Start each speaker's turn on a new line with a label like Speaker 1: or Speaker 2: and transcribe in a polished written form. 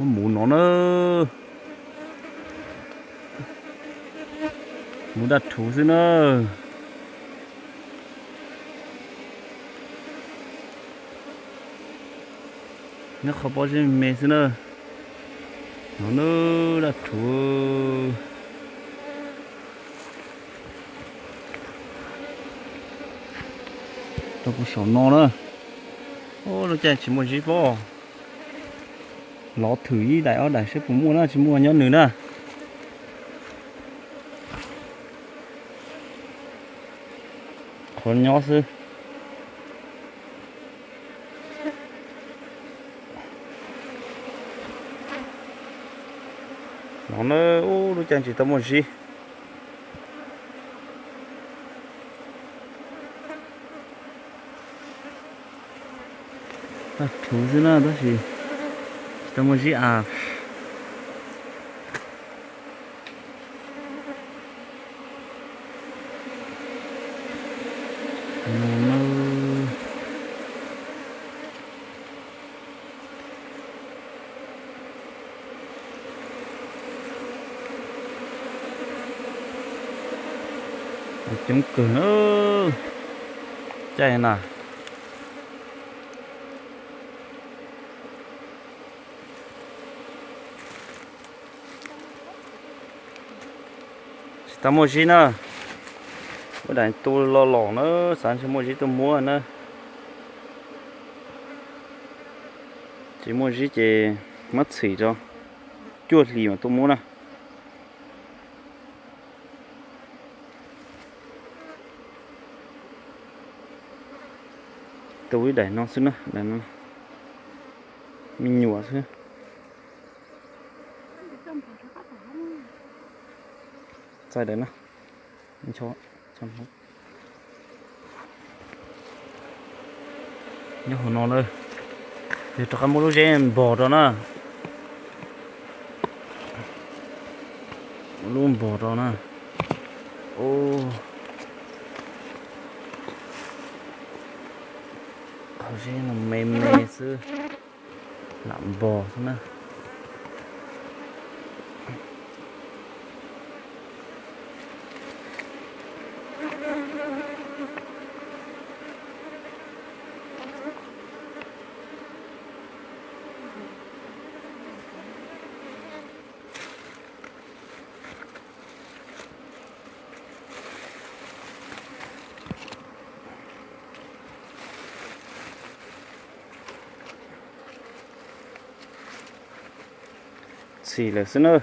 Speaker 1: muốn nó nữa, muốn đặt thú chứ nữa, nó không bao giờ mê chứ nữa, nó nữa đặt thú, nó cũng sống nó nữa, ô nó chạy chỉ một gì bỏ, ló thử ý đại ở đại sẽ cũng mua nó chỉ mua nhớ nữa nè, còn nhỏ chứ. nó ô nó chẳng chỉ tao một gì thú chứ nào đó gì tao một gì à nó chúng cửa nữa chạy nè tao mua gì nữa bữa đại tôi lo lỏng nữa sáng sẽ mua gì tôi mua nữa chỉ mua gì chỉ mất xỉ cho chuột gì mà tôi mua nè tôi đẩy nó xuống nữa để nó mình nhủa xuống sai đấy nè mình cho chăm sóc nhớ hồ non ơi thì cho cái mũ gen bò đó nè luôn bò đó nè ô thằng gen là mềm mềm chứ làm bò thôi nè xì là xin ơi